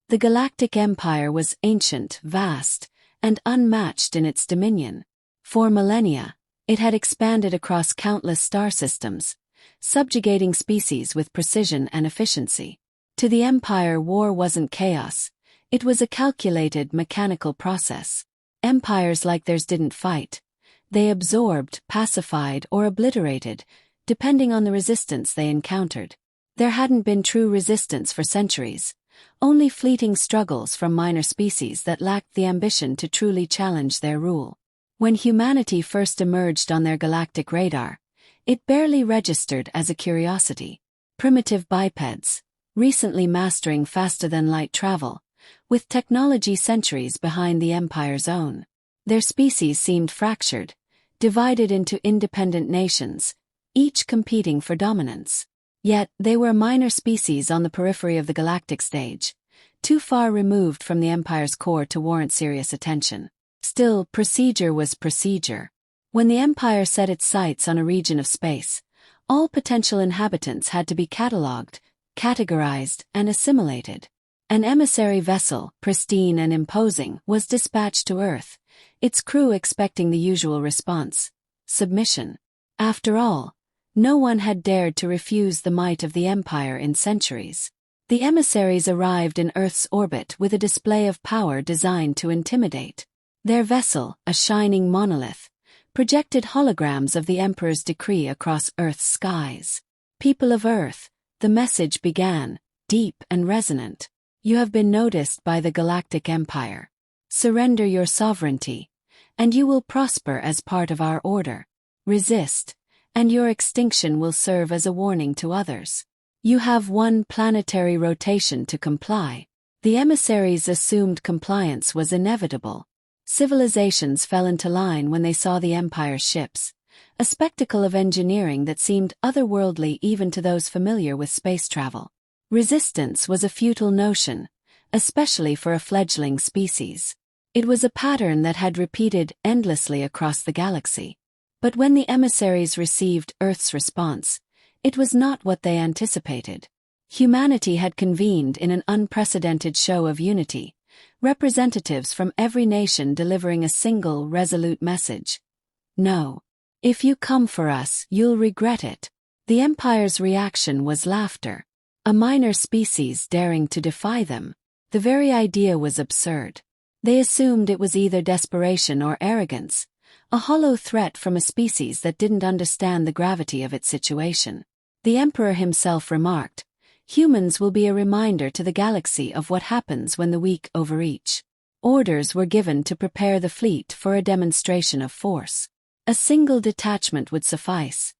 The Galactic Empire was ancient, vast, and unmatched in its dominion. For millennia, it had expanded across countless star systems, subjugating species with precision and efficiency. To the Empire, war wasn't chaos. It was a calculated, mechanical process. Empires like theirs didn't fight. They absorbed, pacified, or obliterated, depending on the resistance they encountered. There hadn't been true resistance for centuries, only fleeting struggles from minor species that lacked the ambition to truly challenge their rule. When humanity first emerged on their galactic radar, it barely registered as a curiosity. Primitive bipeds, recently mastering faster-than-light travel, with technology centuries behind the Empire's own. Their species seemed fractured, divided into independent nations, each competing for dominance. Yet, they were minor species on the periphery of the galactic stage, too far removed from the Empire's core to warrant serious attention. Still, procedure was procedure. When the Empire set its sights on a region of space, all potential inhabitants had to be catalogued, categorized, and assimilated. An emissary vessel, pristine and imposing, was dispatched to Earth, its crew expecting the usual response: submission. After all, no one had dared to refuse the might of the Empire in centuries. The emissaries arrived in Earth's orbit with a display of power designed to intimidate. Their vessel, a shining monolith, projected holograms of the Emperor's decree across Earth's skies. People of Earth, the message began, deep and resonant. You have been noticed by the Galactic Empire. Surrender your sovereignty, and you will prosper as part of our order. Resist, and your extinction will serve as a warning to others. You have one planetary rotation to comply. The emissaries assumed compliance was inevitable. Civilizations fell into line when they saw the Empire's ships, a spectacle of engineering that seemed otherworldly even to those familiar with space travel. Resistance was a futile notion, especially for a fledgling species. It was a pattern that had repeated endlessly across the galaxy. But when the emissaries received Earth's response, it was not what they anticipated. Humanity had convened in an unprecedented show of unity, representatives from every nation delivering a single, resolute message. No. If you come for us, you'll regret it. The Empire's reaction was laughter. A minor species daring to defy them. The very idea was absurd. They assumed it was either desperation or arrogance, a hollow threat from a species that didn't understand the gravity of its situation. The Emperor himself remarked, "Humans will be a reminder to the galaxy of what happens when the weak overreach." Orders were given to prepare the fleet for a demonstration of force. A single detachment would suffice.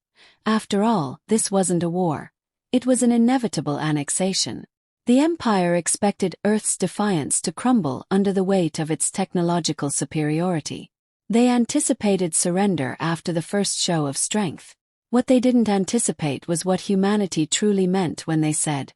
After all, this wasn't a war. It was an inevitable annexation. The Empire expected Earth's defiance to crumble under the weight of its technological superiority. They anticipated surrender after the first show of strength. What they didn't anticipate was what humanity truly meant when they said,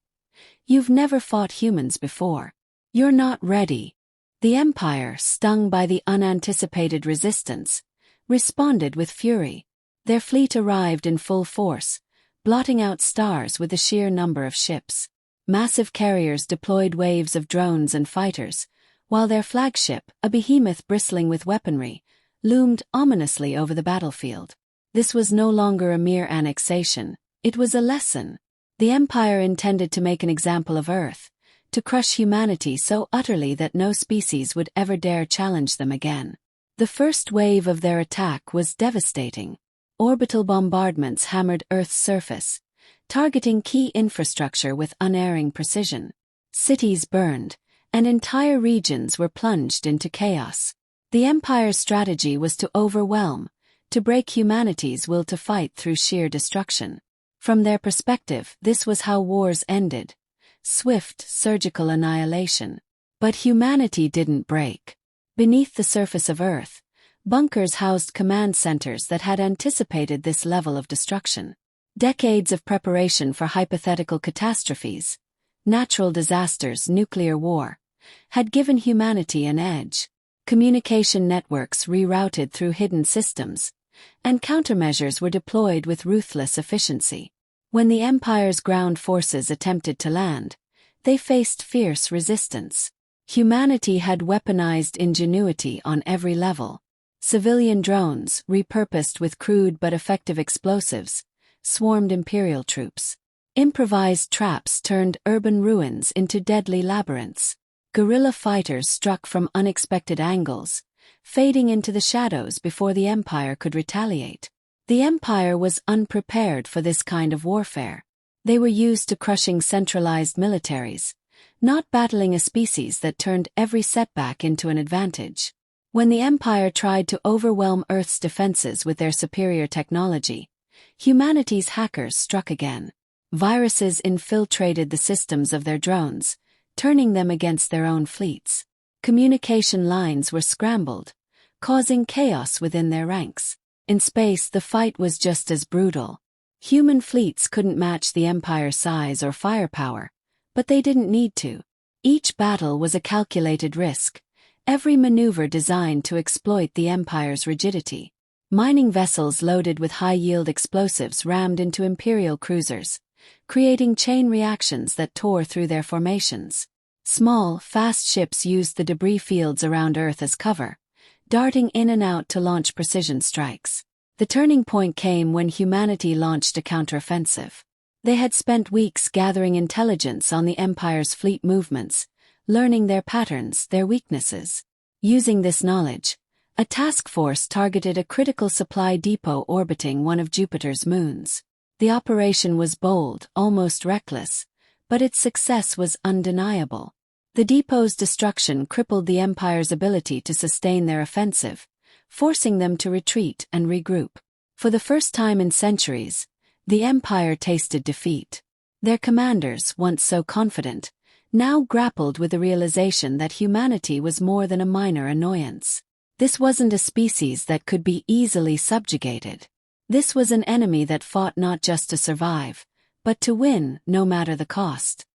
"You've never fought humans before. You're not ready." The Empire, stung by the unanticipated resistance, responded with fury. Their fleet arrived in full force, blotting out stars with the sheer number of ships. Massive carriers deployed waves of drones and fighters, while their flagship, a behemoth bristling with weaponry, loomed ominously over the battlefield. This was no longer a mere annexation, it was a lesson. The Empire intended to make an example of Earth, to crush humanity so utterly that no species would ever dare challenge them again. The first wave of their attack was devastating. Orbital bombardments hammered Earth's surface, targeting key infrastructure with unerring precision. Cities burned, and entire regions were plunged into chaos. The Empire's strategy was to overwhelm, to break humanity's will to fight through sheer destruction. From their perspective, this was how wars ended: swift, surgical annihilation. But humanity didn't break. Beneath the surface of Earth, bunkers housed command centers that had anticipated this level of destruction. Decades of preparation for hypothetical catastrophes, natural disasters, nuclear war, had given humanity an edge. Communication networks rerouted through hidden systems, and countermeasures were deployed with ruthless efficiency. When the Empire's ground forces attempted to land, they faced fierce resistance. Humanity had weaponized ingenuity on every level. Civilian drones, repurposed with crude but effective explosives, swarmed Imperial troops. Improvised traps turned urban ruins into deadly labyrinths. Guerrilla fighters struck from unexpected angles, fading into the shadows before the Empire could retaliate. The Empire was unprepared for this kind of warfare. They were used to crushing centralized militaries, not battling a species that turned every setback into an advantage. When the Empire tried to overwhelm Earth's defenses with their superior technology, humanity's hackers struck again. Viruses infiltrated the systems of their drones, turning them against their own fleets. Communication lines were scrambled, causing chaos within their ranks. In space, the fight was just as brutal. Human fleets couldn't match the Empire's size or firepower, but they didn't need to. Each battle was a calculated risk, every maneuver designed to exploit the Empire's rigidity. Mining vessels loaded with high-yield explosives rammed into Imperial cruisers, creating chain reactions that tore through their formations. Small, fast ships used the debris fields around Earth as cover, darting in and out to launch precision strikes. The turning point came when humanity launched a counteroffensive. They had spent weeks gathering intelligence on the Empire's fleet movements, learning their patterns, their weaknesses. Using this knowledge, a task force targeted a critical supply depot orbiting one of Jupiter's moons. The operation was bold, almost reckless, but its success was undeniable. The depot's destruction crippled the Empire's ability to sustain their offensive, forcing them to retreat and regroup. For the first time in centuries, the Empire tasted defeat. Their commanders, once so confident, now grappled with the realization that humanity was more than a minor annoyance. This wasn't a species that could be easily subjugated. This was an enemy that fought not just to survive, but to win, no matter the cost.